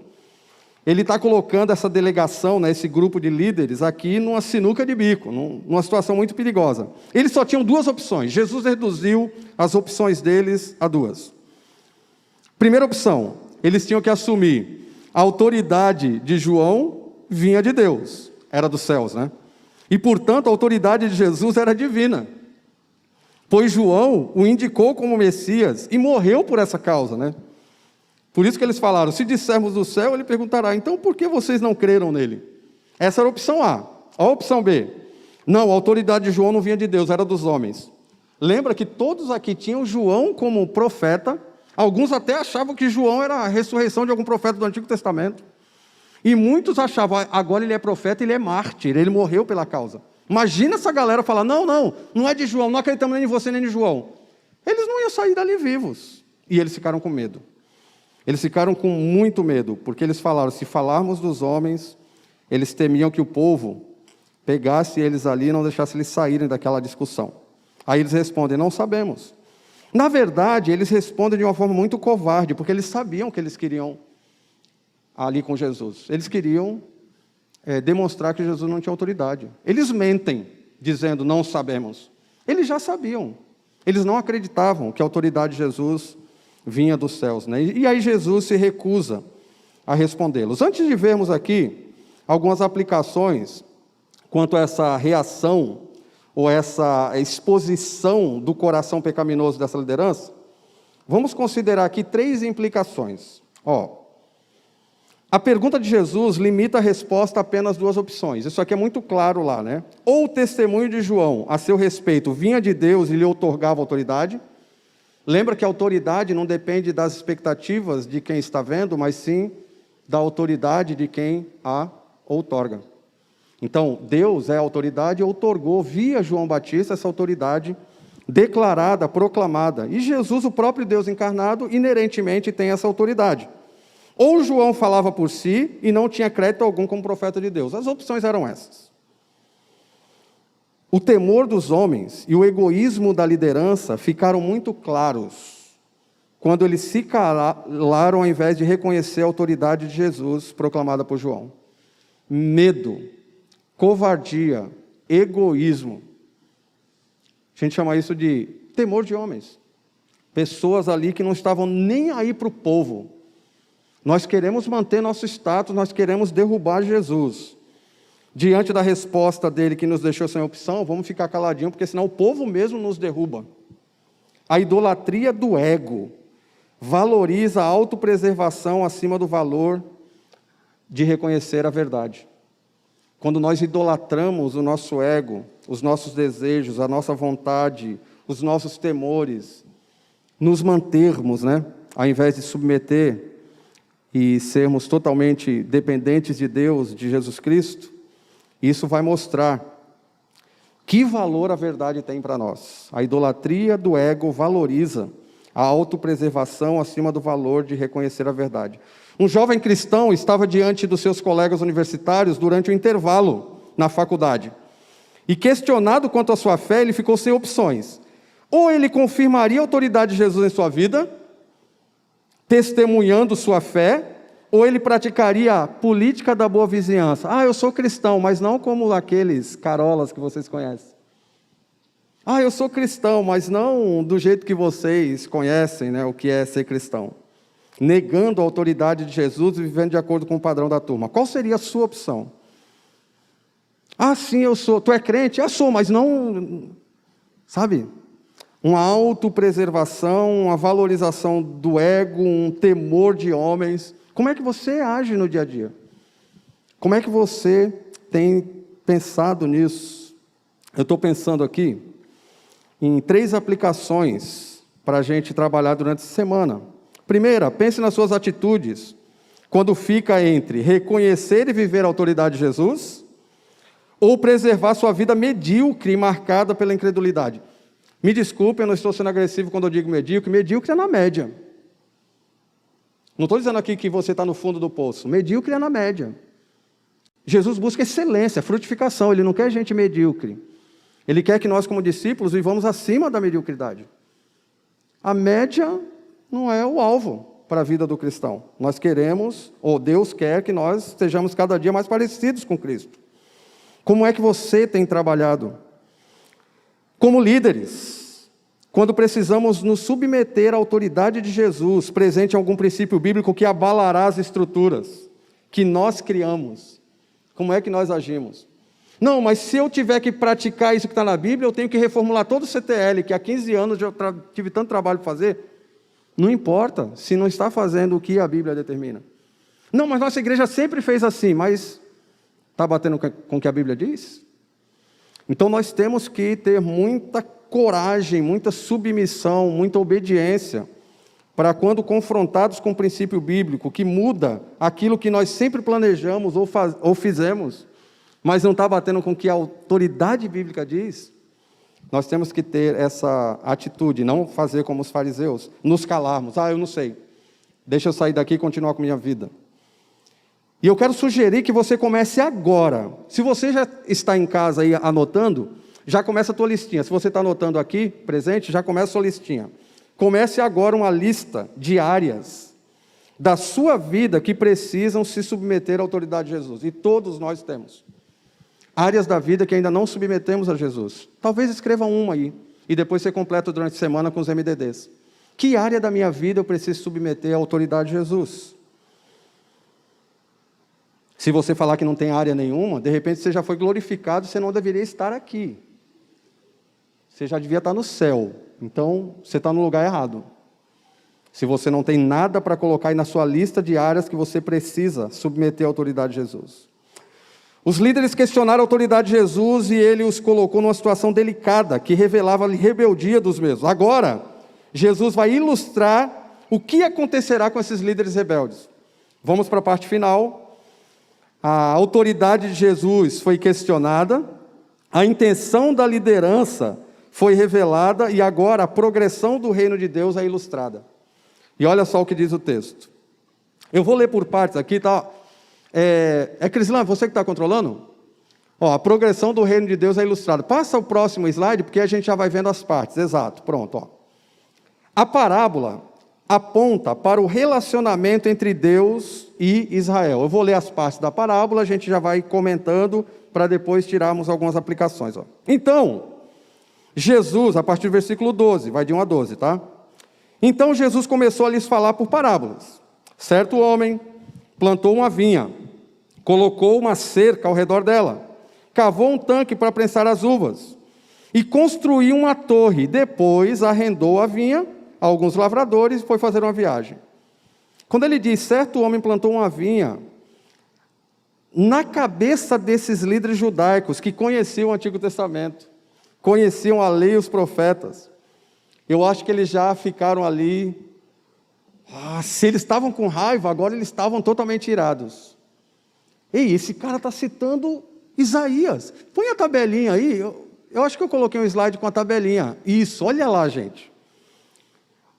ele está colocando essa delegação, né, esse grupo de líderes aqui numa sinuca de bico, numa situação muito perigosa. Eles só tinham 2 opções, Jesus reduziu as opções deles a 2. Primeira opção, eles tinham que assumir a autoridade de João vinha de Deus, era dos céus, né? E, portanto, a autoridade de Jesus era divina, pois João o indicou como Messias e morreu por essa causa, né? Por isso que eles falaram, se dissermos do céu, ele perguntará, então por que vocês não creram nele? Essa era a opção A. A opção B, não, a autoridade de João não vinha de Deus, era dos homens. Lembra que todos aqui tinham João como profeta, alguns até achavam que João era a ressurreição de algum profeta do Antigo Testamento. E muitos achavam, agora ele é profeta, ele é mártir, ele morreu pela causa. Imagina essa galera falar, não é de João, não acreditamos nem em você nem em João. Eles não iam sair dali vivos. E eles ficaram com medo. Eles ficaram com muito medo, porque eles falaram, se falarmos dos homens, eles temiam que o povo pegasse eles ali e não deixasse eles saírem daquela discussão. Aí eles respondem, não sabemos. Na verdade, eles respondem de uma forma muito covarde, porque eles sabiam que eles queriam ali com Jesus. Eles queriam demonstrar que Jesus não tinha autoridade. Eles mentem, dizendo, não sabemos. Eles já sabiam. Eles não acreditavam que a autoridade de Jesus vinha dos céus, né? E aí Jesus se recusa a respondê-los. Antes de vermos aqui algumas aplicações quanto a essa reação ou essa exposição do coração pecaminoso dessa liderança, vamos considerar aqui 3 implicações. A pergunta de Jesus limita a resposta a apenas 2 opções. Isso aqui é muito claro lá, né? Ou o testemunho de João a seu respeito vinha de Deus e lhe outorgava autoridade. Lembra que a autoridade não depende das expectativas de quem está vendo, mas sim da autoridade de quem a outorga. Então, Deus é a autoridade e outorgou via João Batista essa autoridade declarada, proclamada. E Jesus, o próprio Deus encarnado, inerentemente tem essa autoridade. Ou João falava por si e não tinha crédito algum como profeta de Deus. As opções eram essas. O temor dos homens e o egoísmo da liderança ficaram muito claros quando eles se calaram ao invés de reconhecer a autoridade de Jesus proclamada por João. Medo, covardia, egoísmo. A gente chama isso de temor de homens. Pessoas ali que não estavam nem aí para o povo. Nós queremos manter nosso status, nós queremos derrubar Jesus. Diante da resposta dele que nos deixou sem opção, vamos ficar caladinhos, porque senão o povo mesmo nos derruba. A idolatria do ego valoriza a autopreservação acima do valor de reconhecer a verdade. Quando nós idolatramos o nosso ego, os nossos desejos, a nossa vontade, os nossos temores, nos mantermos, ao invés de submeter e sermos totalmente dependentes de Deus, de Jesus Cristo, isso vai mostrar que valor a verdade tem para nós. A idolatria do ego valoriza a autopreservação acima do valor de reconhecer a verdade. Um jovem cristão estava diante dos seus colegas universitários durante o intervalo na faculdade. E questionado quanto à sua fé, ele ficou sem opções. Ou ele confirmaria a autoridade de Jesus em sua vida, testemunhando sua fé, ou ele praticaria a política da boa vizinhança. Eu sou cristão, mas não como aqueles carolas que vocês conhecem. Eu sou cristão, mas não do jeito que vocês conhecem, o que é ser cristão. Negando a autoridade de Jesus e vivendo de acordo com o padrão da turma. Qual seria a sua opção? Sim, eu sou. Tu é crente? Sou, mas não... Sabe? Uma autopreservação, uma valorização do ego, um temor de homens. Como é que você age no dia a dia? Como é que você tem pensado nisso? Eu estou pensando aqui em 3 aplicações para a gente trabalhar durante essa semana. Primeira, pense nas suas atitudes quando fica entre reconhecer e viver a autoridade de Jesus ou preservar sua vida medíocre e marcada pela incredulidade. Me desculpe, eu não estou sendo agressivo quando eu digo medíocre. Medíocre é na média. Não estou dizendo aqui que você está no fundo do poço. Medíocre é na média. Jesus busca excelência, frutificação. Ele não quer gente medíocre. Ele quer que nós, como discípulos, vivamos acima da mediocridade. A média não é o alvo para a vida do cristão. Nós queremos, ou Deus quer, que nós estejamos cada dia mais parecidos com Cristo. Como é que você tem trabalhado? Como líderes, quando precisamos nos submeter à autoridade de Jesus, presente em algum princípio bíblico que abalará as estruturas que nós criamos, como é que nós agimos? Não, mas se eu tiver que praticar isso que está na Bíblia, eu tenho que reformular todo o CTL, que há 15 anos eu tive tanto trabalho para fazer. Não importa se não está fazendo o que a Bíblia determina. Não, mas nossa igreja sempre fez assim, mas está batendo com o que a Bíblia diz? Então nós temos que ter muita coragem, muita submissão, muita obediência, para quando confrontados com o princípio bíblico, que muda aquilo que nós sempre planejamos ou fizemos, mas não está batendo com o que a autoridade bíblica diz, Nós temos que ter essa atitude, não fazer como os fariseus, nos calarmos. Eu não sei, deixa eu sair daqui e continuar com a minha vida. E eu quero sugerir que você comece agora. Se você já está em casa aí anotando, já começa a tua listinha. Se você está anotando aqui, presente, já começa a sua listinha. Comece agora uma lista de áreas da sua vida que precisam se submeter à autoridade de Jesus. E todos nós temos áreas da vida que ainda não submetemos a Jesus. Talvez escreva uma aí, e depois você completa durante a semana com os MDDs. Que área da minha vida eu preciso submeter à autoridade de Jesus? Se você falar que não tem área nenhuma, de repente você já foi glorificado, você não deveria estar aqui. Você já devia estar no céu. Então, você está no lugar errado. Se você não tem nada para colocar aí na sua lista de áreas que você precisa submeter à autoridade de Jesus. Os líderes questionaram a autoridade de Jesus e ele os colocou numa situação delicada, que revelava a rebeldia dos mesmos. Agora, Jesus vai ilustrar o que acontecerá com esses líderes rebeldes. Vamos para a parte final. A autoridade de Jesus foi questionada, a intenção da liderança foi revelada e agora a progressão do reino de Deus é ilustrada. E olha só o que diz o texto. Eu vou ler por partes aqui, tá? Crislã, você que está controlando? A progressão do reino de Deus é ilustrada. Passa o próximo slide, porque a gente já vai vendo as partes. Exato, pronto. A parábola aponta para o relacionamento entre Deus e Israel. Eu vou ler as partes da parábola, a gente já vai comentando, para depois tirarmos algumas aplicações. Então, Jesus, a partir do versículo 12, vai de 1 a 12, tá? Então Jesus começou a lhes falar por parábolas. Certo homem plantou uma vinha, colocou uma cerca ao redor dela, cavou um tanque para prensar as uvas e construiu uma torre. Depois arrendou a vinha a alguns lavradores e foi fazer uma viagem. Quando ele diz, certo homem plantou uma vinha, na cabeça desses líderes judaicos que conheciam o Antigo Testamento, conheciam a lei e os profetas, eu acho que eles já ficaram ali, se eles estavam com raiva, agora eles estavam totalmente irados. Ei, esse cara está citando Isaías. Põe a tabelinha aí, eu acho que eu coloquei um slide com a tabelinha. Isso, olha lá, gente.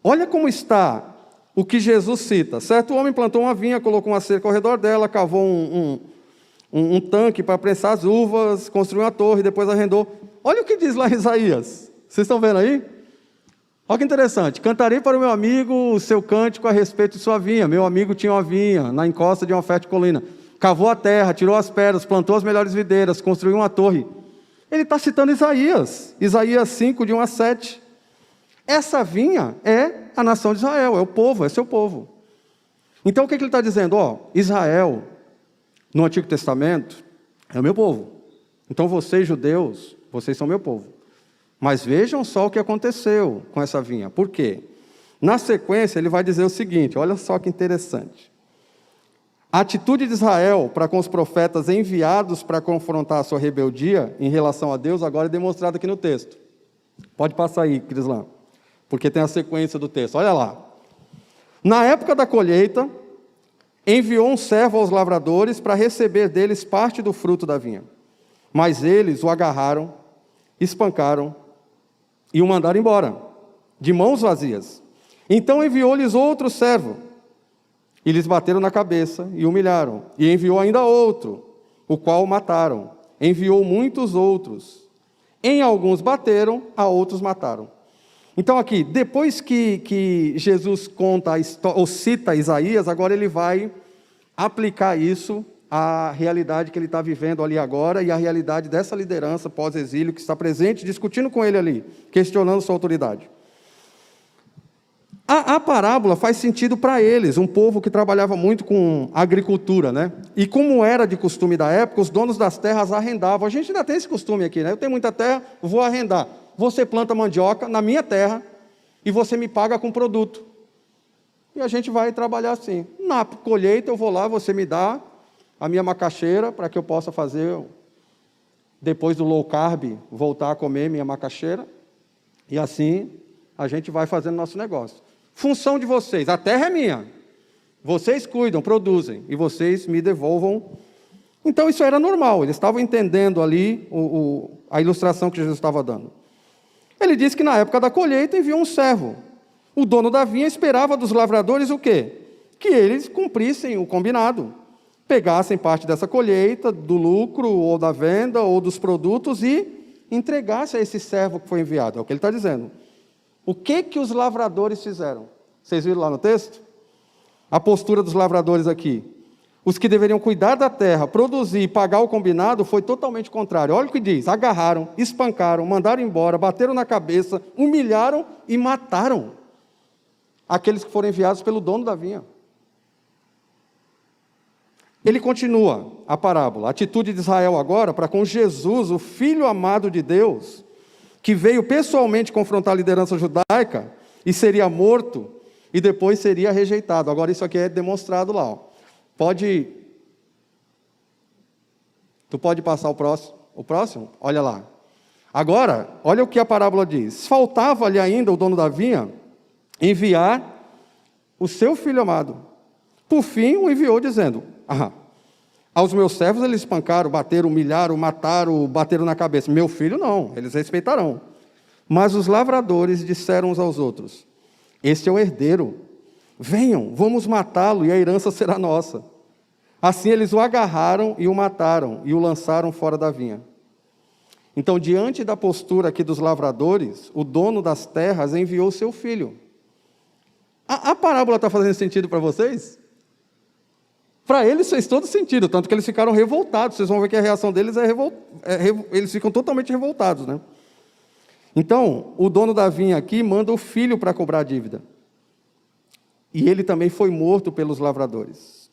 Olha como está o que Jesus cita. Certo homem plantou uma vinha, colocou uma cerca ao redor dela, cavou um tanque para prensar as uvas, construiu uma torre, depois arrendou. Olha o que diz lá em Isaías. Vocês estão vendo aí? Olha que interessante. Cantarei para o meu amigo o seu cântico a respeito de sua vinha. Meu amigo tinha uma vinha na encosta de uma fértil colina. Cavou a terra, tirou as pedras, plantou as melhores videiras, construiu uma torre. Ele está citando Isaías. Isaías 5, de 1 a 7. Essa vinha é a nação de Israel, é o povo, é seu povo. Então o que ele está dizendo? Israel, no Antigo Testamento, é o meu povo. Então vocês, judeus, vocês são meu povo. Mas vejam só o que aconteceu com essa vinha. Por quê? Na sequência, ele vai dizer o seguinte, olha só que interessante. A atitude de Israel para com os profetas enviados para confrontar a sua rebeldia em relação a Deus, agora é demonstrada aqui no texto. Pode passar aí, Crislã, porque tem a sequência do texto. Olha lá. Na época da colheita, enviou um servo aos lavradores para receber deles parte do fruto da vinha. Mas eles o agarraram, espancaram e o mandaram embora, de mãos vazias. Então enviou-lhes outro servo, e lhes bateram na cabeça e humilharam. E enviou ainda outro, o qual mataram. Enviou muitos outros. Em alguns bateram, a outros mataram. Então aqui, depois que Jesus conta ou cita Isaías, agora ele vai aplicar isso à realidade que ele está vivendo ali agora e à realidade dessa liderança pós-exílio que está presente, discutindo com ele ali, questionando sua autoridade. A parábola faz sentido para eles, um povo que trabalhava muito com agricultura, né? E como era de costume da época, os donos das terras arrendavam. A gente ainda tem esse costume aqui, né? Eu tenho muita terra, vou arrendar. Você planta mandioca na minha terra e você me paga com produto. E a gente vai trabalhar assim. Na colheita eu vou lá, você me dá a minha macaxeira para que eu possa fazer, depois do low carb, voltar a comer minha macaxeira. E assim a gente vai fazendo nosso negócio. Função de vocês, a terra é minha. Vocês cuidam, produzem, e vocês me devolvam. Então isso era normal, eles estavam entendendo ali a ilustração que Jesus estava dando. Ele diz que na época da colheita enviou um servo. O dono da vinha esperava dos lavradores o quê? Que eles cumprissem o combinado. Pegassem parte dessa colheita, do lucro, ou da venda, ou dos produtos, e entregassem a esse servo que foi enviado. É o que ele está dizendo. O que os lavradores fizeram? Vocês viram lá no texto? A postura dos lavradores aqui. Os que deveriam cuidar da terra, produzir e pagar o combinado, foi totalmente contrário. Olha o que diz: agarraram, espancaram, mandaram embora, bateram na cabeça, humilharam e mataram aqueles que foram enviados pelo dono da vinha. Ele continua a parábola. A atitude de Israel agora para com Jesus, o Filho amado de Deus, que veio pessoalmente confrontar a liderança judaica e seria morto e depois seria rejeitado. Agora isso aqui é demonstrado lá. Ó. Tu pode passar o próximo? O próximo? Olha lá. Agora, olha o que a parábola diz. Faltava-lhe ainda o dono da vinha enviar o seu filho amado. Por fim, o enviou dizendo: aos meus servos eles espancaram, bateram, humilharam, mataram, bateram na cabeça. Meu filho não, eles respeitarão. Mas os lavradores disseram uns aos outros: este é o herdeiro. Venham, vamos matá-lo e a herança será nossa. Assim eles o agarraram e o mataram e o lançaram fora da vinha. Então, diante da postura aqui dos lavradores, o dono das terras enviou seu filho. A parábola está fazendo sentido para vocês? Para eles fez todo sentido, tanto que eles ficaram revoltados. Vocês vão ver que a reação deles eles ficam totalmente revoltados, né? Então, o dono da vinha aqui manda o filho para cobrar a dívida. E ele também foi morto pelos lavradores.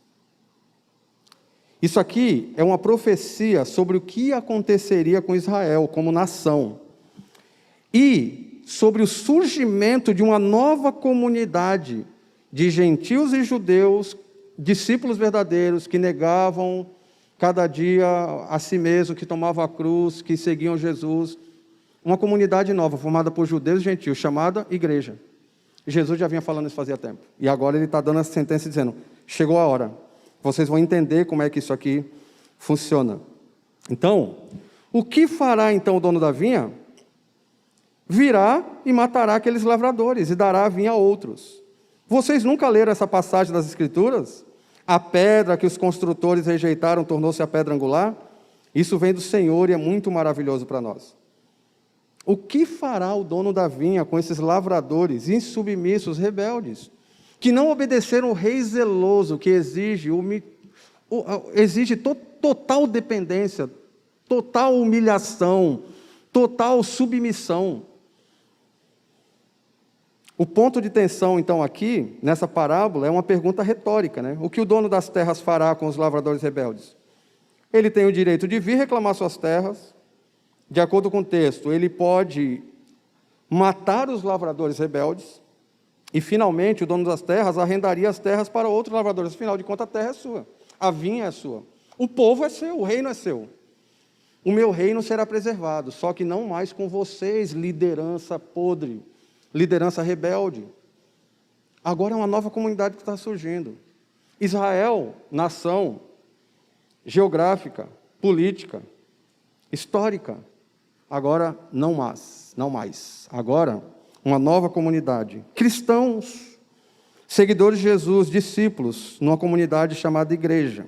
Isso aqui é uma profecia sobre o que aconteceria com Israel como nação. E sobre o surgimento de uma nova comunidade de gentios e judeus, discípulos verdadeiros, que negavam cada dia a si mesmo, que tomavam a cruz, que seguiam Jesus. Uma comunidade nova, formada por judeus e gentios, chamada igreja. Jesus já vinha falando isso fazia tempo. E agora ele está dando essa sentença dizendo: chegou a hora. Vocês vão entender como é que isso aqui funciona. Então, o que fará então o dono da vinha? Virá e matará aqueles lavradores e dará a vinha a outros. Vocês nunca leram essa passagem das Escrituras? A pedra que os construtores rejeitaram tornou-se a pedra angular? Isso vem do Senhor e é muito maravilhoso para nós. O que fará o dono da vinha com esses lavradores insubmissos, rebeldes, que não obedeceram o rei zeloso, que exige total dependência, total humilhação, total submissão? O ponto de tensão, então, aqui, nessa parábola, é uma pergunta retórica, né? O que o dono das terras fará com os lavradores rebeldes? Ele tem o direito de vir reclamar suas terras. De acordo com o texto, ele pode matar os lavradores rebeldes e, finalmente, o dono das terras arrendaria as terras para outros lavradores. Afinal de contas, a terra é sua, a vinha é sua, o povo é seu, o reino é seu. O meu reino será preservado, só que não mais com vocês, liderança podre, liderança rebelde. Agora é uma nova comunidade que está surgindo. Israel, nação geográfica, política, histórica. Agora, não mais. Agora, uma nova comunidade. Cristãos, seguidores de Jesus, discípulos, numa comunidade chamada igreja.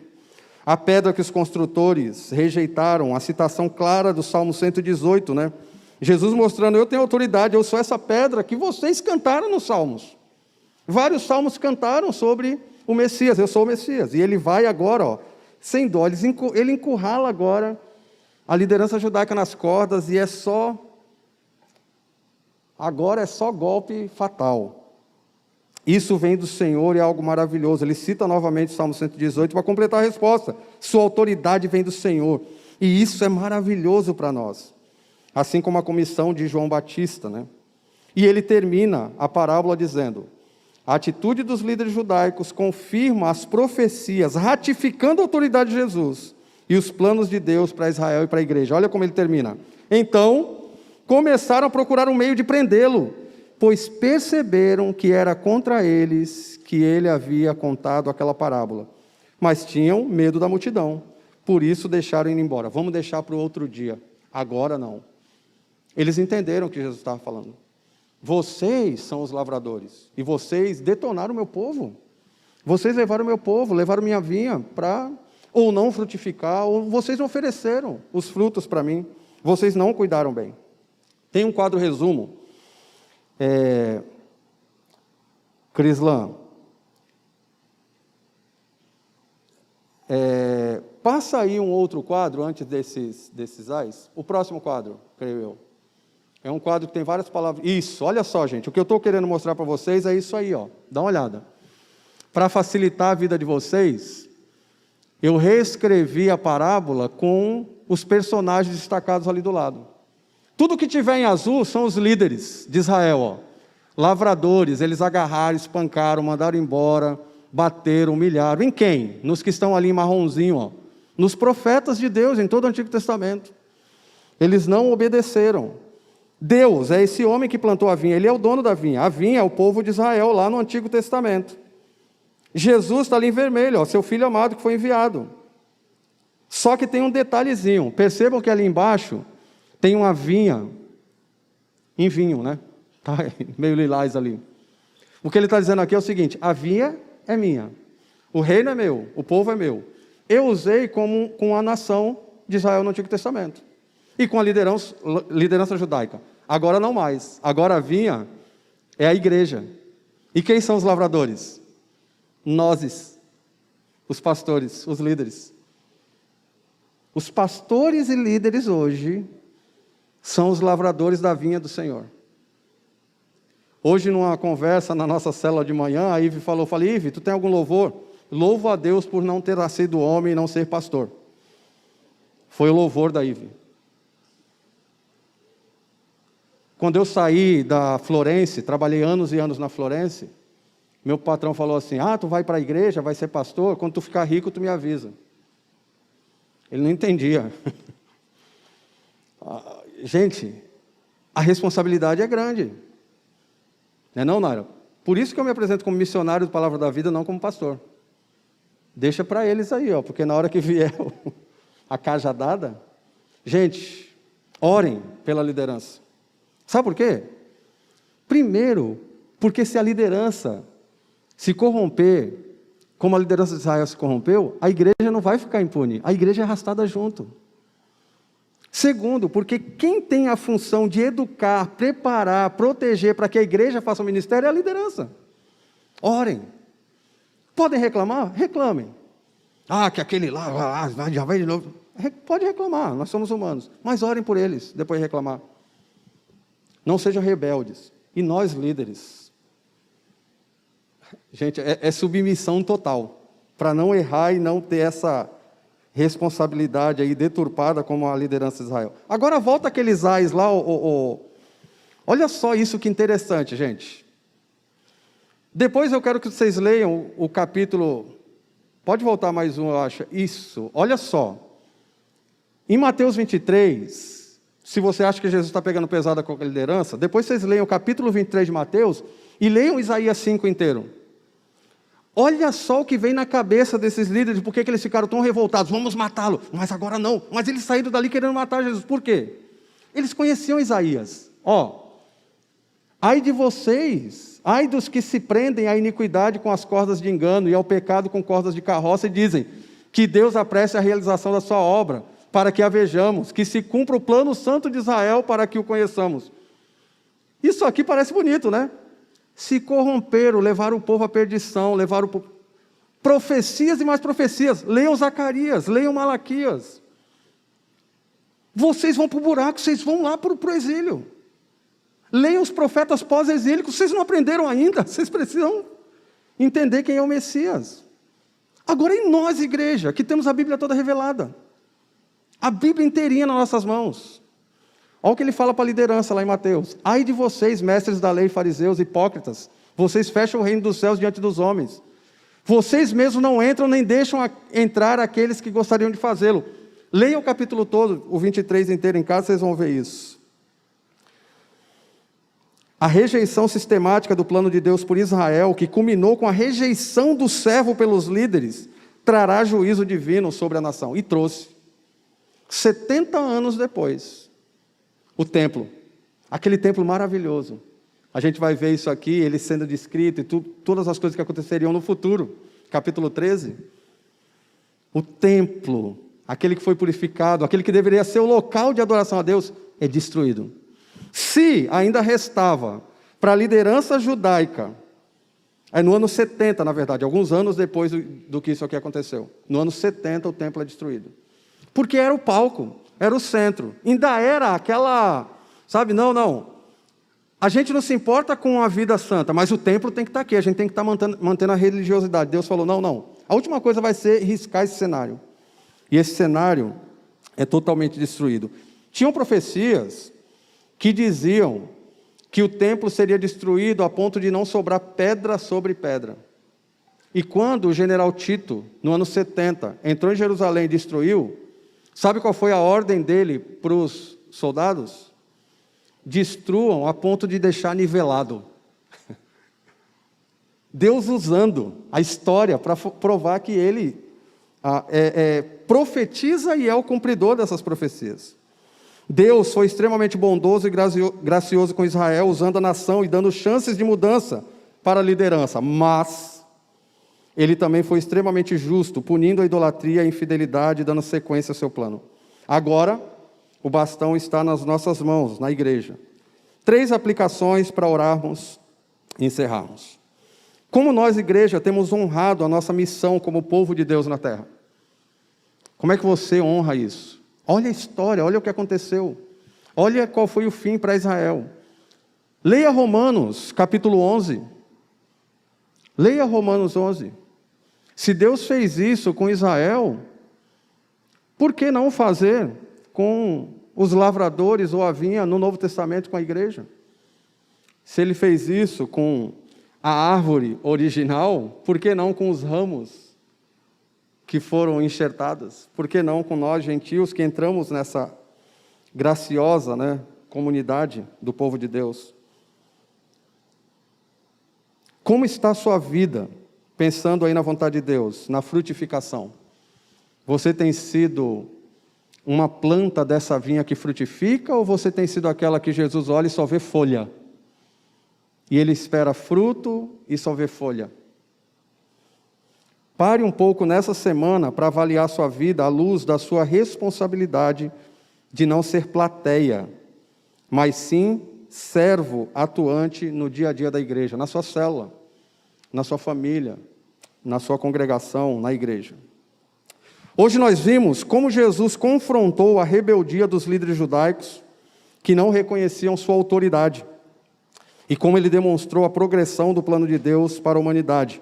A pedra que os construtores rejeitaram, a citação clara do Salmo 118, né? Jesus mostrando: eu tenho autoridade, eu sou essa pedra que vocês cantaram nos Salmos. Vários salmos cantaram sobre o Messias, eu sou o Messias. E ele vai agora, ó, sem dó, ele encurrala agora a liderança judaica nas cordas, e agora é só golpe fatal. Isso vem do Senhor e é algo maravilhoso. Ele cita novamente o Salmo 118 para completar a resposta. Sua autoridade vem do Senhor. E isso é maravilhoso para nós. Assim como a comissão de João Batista, né? E ele termina a parábola dizendo: a atitude dos líderes judaicos confirma as profecias, ratificando a autoridade de Jesus e os planos de Deus para Israel e para a igreja. Olha como ele termina. Então, começaram a procurar um meio de prendê-lo, pois perceberam que era contra eles que ele havia contado aquela parábola. Mas tinham medo da multidão, por isso deixaram ir embora. Vamos deixar para o outro dia. Agora não. Eles entenderam o que Jesus estava falando. Vocês são os lavradores, e vocês detonaram o meu povo. Vocês levaram o meu povo, levaram minha vinha para ou não frutificar, ou vocês não ofereceram os frutos para mim. Vocês não cuidaram bem. Tem um quadro resumo. Crislan, passa aí um outro quadro antes desses ais. O próximo quadro, creio eu. É um quadro que tem várias palavras. Isso, olha só, gente. O que eu estou querendo mostrar para vocês é isso aí, ó. Dá uma olhada. Para facilitar a vida de vocês, eu reescrevi a parábola com os personagens destacados ali do lado. Tudo que tiver em azul são os líderes de Israel, ó. Lavradores, eles agarraram, espancaram, mandaram embora, bateram, humilharam. Em quem? Nos que estão ali em marronzinho, ó. Nos profetas de Deus, em todo o Antigo Testamento. Eles não obedeceram. Deus é esse homem que plantou a vinha, ele é o dono da vinha. A vinha é o povo de Israel, lá no Antigo Testamento. Jesus está ali em vermelho, ó, seu filho amado que foi enviado. Só que tem um detalhezinho. Percebam que ali embaixo tem uma vinha em vinho, né? Tá meio lilás ali. O que ele está dizendo aqui é o seguinte: a vinha é minha, o reino é meu, o povo é meu. Eu usei com a nação de Israel no Antigo Testamento. E com a liderança judaica. Agora não mais. Agora a vinha é a igreja. E quem são os lavradores? Nós, os pastores, os líderes. Os pastores e líderes hoje são os lavradores da vinha do Senhor. Hoje, numa conversa na nossa célula de manhã, a Ive falou, falei, Ive, tu tem algum louvor? Louvo a Deus por não ter nascido homem e não ser pastor. Foi o louvor da Ive. Quando eu saí da Florence, trabalhei anos e anos na Florence, meu patrão falou assim, tu vai para a igreja, vai ser pastor, quando tu ficar rico, tu me avisa. Ele não entendia. Gente, a responsabilidade é grande. Não é não, Naira? Por isso que eu me apresento como missionário do Palavra da Vida, não como pastor. Deixa para eles aí, ó, porque na hora que vier a cajadada, gente, orem pela liderança. Sabe por quê? Primeiro, porque se a liderança se corromper, como a liderança de Israel se corrompeu, a igreja não vai ficar impune, a igreja é arrastada junto. Segundo, porque quem tem a função de educar, preparar, proteger para que a igreja faça o ministério é a liderança. Orem. Podem reclamar? Reclamem. Que aquele lá já vai de novo. Pode reclamar, nós somos humanos. Mas orem por eles, depois de reclamar. Não sejam rebeldes. E nós, líderes, gente, é submissão total, para não errar e não ter essa responsabilidade aí deturpada como a liderança de Israel. Agora volta aqueles ais lá, olha só isso que interessante, gente. Depois eu quero que vocês leiam o capítulo, pode voltar mais um, eu acho, isso, olha só. Em Mateus 23... Se você acha que Jesus está pegando pesada com a liderança, depois vocês leiam o capítulo 23 de Mateus e leiam Isaías 5 inteiro. Olha só o que vem na cabeça desses líderes, por que eles ficaram tão revoltados? Vamos matá-lo, mas agora não. Mas eles saíram dali querendo matar Jesus. Por quê? Eles conheciam Isaías. Ai de vocês, ai dos que se prendem à iniquidade com as cordas de engano e ao pecado com cordas de carroça e dizem que Deus apresse a realização da sua obra, para que a vejamos, que se cumpra o plano santo de Israel para que o conheçamos. Isso aqui parece bonito, né? Se corromperam, levaram o povo à perdição, levaram o povo... Profecias e mais profecias. Leiam Zacarias, leiam Malaquias. Vocês vão para o buraco, vocês vão lá para o exílio. Leiam os profetas pós-exílicos, vocês não aprenderam ainda, vocês precisam entender quem é o Messias. Agora, em nós, igreja, que temos a Bíblia toda revelada, a Bíblia inteirinha nas nossas mãos. Olha o que ele fala para a liderança lá em Mateus. Ai de vocês, mestres da lei, fariseus, hipócritas, vocês fecham o reino dos céus diante dos homens. Vocês mesmos não entram nem deixam entrar aqueles que gostariam de fazê-lo. Leiam o capítulo todo, o 23 inteiro em casa, vocês vão ver isso. A rejeição sistemática do plano de Deus por Israel, que culminou com a rejeição do servo pelos líderes, trará juízo divino sobre a nação. E trouxe. 70 anos depois, o templo Aquele templo maravilhoso. A gente vai ver isso aqui, ele sendo descrito e todas as coisas que aconteceriam no futuro. Capítulo 13. O templo, aquele que foi purificado, aquele que deveria ser o local de adoração a Deus, é destruído. Se ainda restava para a liderança judaica, no ano 70, na verdade, alguns anos depois do que isso aqui aconteceu. No ano 70 o templo é destruído. Porque era o palco, era o centro. Ainda era aquela, sabe, não. A gente não se importa com a vida santa, mas o templo tem que estar aqui, a gente tem que estar mantendo a religiosidade. Deus falou, não. A última coisa vai ser riscar esse cenário. E esse cenário é totalmente destruído. Tinham profecias que diziam que o templo seria destruído a ponto de não sobrar pedra sobre pedra. E quando o general Tito, no ano 70, entrou em Jerusalém e destruiu, sabe qual foi a ordem dele para os soldados? Destruam a ponto de deixar nivelado. Deus usando a história para provar que ele profetiza e é o cumpridor dessas profecias. Deus foi extremamente bondoso e gracioso com Israel, usando a nação e dando chances de mudança para a liderança. Mas ele também foi extremamente justo, punindo a idolatria e a infidelidade, dando sequência ao seu plano. Agora, o bastão está nas nossas mãos, na igreja. 3 aplicações para orarmos e encerrarmos. Como nós, igreja, temos honrado a nossa missão como povo de Deus na terra? Como é que você honra isso? Olha a história, olha o que aconteceu. Olha qual foi o fim para Israel. Leia Romanos, capítulo 11. Leia Romanos 11. Se Deus fez isso com Israel, por que não fazer com os lavradores ou a vinha no Novo Testamento com a igreja? Se ele fez isso com a árvore original, por que não com os ramos que foram enxertados? Por que não com nós, gentios, que entramos nessa graciosa, comunidade do povo de Deus? Como está a sua vida, pensando aí na vontade de Deus, na frutificação? Você tem sido uma planta dessa vinha que frutifica, ou você tem sido aquela que Jesus olha e só vê folha? E ele espera fruto e só vê folha? Pare um pouco nessa semana para avaliar sua vida à luz da sua responsabilidade de não ser plateia, mas sim servo atuante no dia a dia da igreja, na sua célula, na sua família, na sua congregação, na igreja. Hoje nós vimos como Jesus confrontou a rebeldia dos líderes judaicos que não reconheciam sua autoridade e como ele demonstrou a progressão do plano de Deus para a humanidade.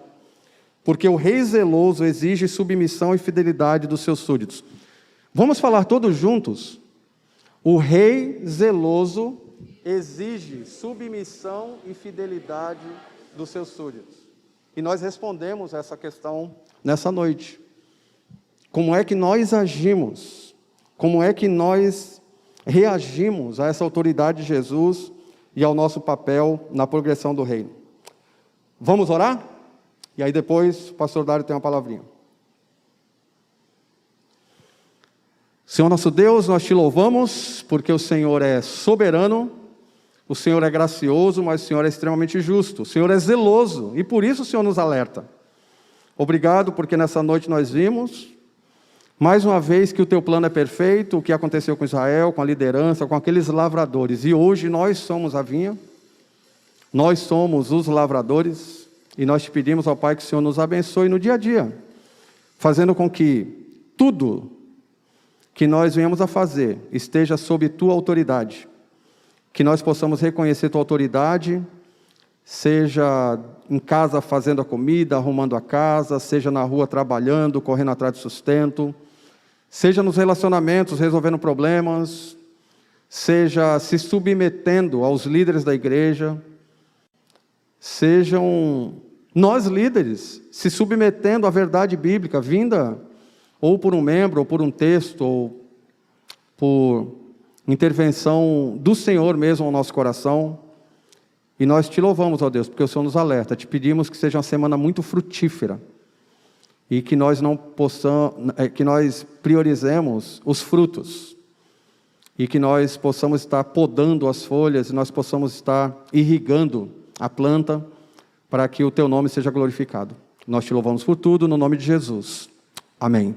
Porque o rei zeloso exige submissão e fidelidade dos seus súditos. Vamos falar todos juntos? O rei zeloso exige submissão e fidelidade dos seus súditos. E nós respondemos essa questão nessa noite. Como é que nós agimos? Como é que nós reagimos a essa autoridade de Jesus e ao nosso papel na progressão do reino? Vamos orar? E aí depois o pastor Dário tem uma palavrinha. Senhor nosso Deus, nós te louvamos, porque o Senhor é soberano, o Senhor é gracioso, mas o Senhor é extremamente justo, o Senhor é zeloso, e por isso o Senhor nos alerta. Obrigado, porque nessa noite nós vimos, mais uma vez, que o teu plano é perfeito, o que aconteceu com Israel, com a liderança, com aqueles lavradores, e hoje nós somos a vinha, nós somos os lavradores, e nós te pedimos ao Pai que o Senhor nos abençoe no dia a dia, fazendo com que tudo que nós venhamos a fazer esteja sob tua autoridade, que nós possamos reconhecer tua autoridade, seja em casa fazendo a comida, arrumando a casa, seja na rua trabalhando, correndo atrás de sustento, seja nos relacionamentos resolvendo problemas, seja se submetendo aos líderes da igreja, sejam nós líderes se submetendo à verdade bíblica, vinda ou por um membro, ou por um texto, ou por intervenção do Senhor mesmo ao nosso coração. E nós te louvamos, ó Deus, porque o Senhor nos alerta. Te pedimos que seja uma semana muito frutífera e que nós não possamos, que nós priorizemos os frutos e que nós possamos estar podando as folhas, e nós possamos estar irrigando a planta, para que o Teu nome seja glorificado. Nós Te louvamos por tudo, no nome de Jesus. Amém.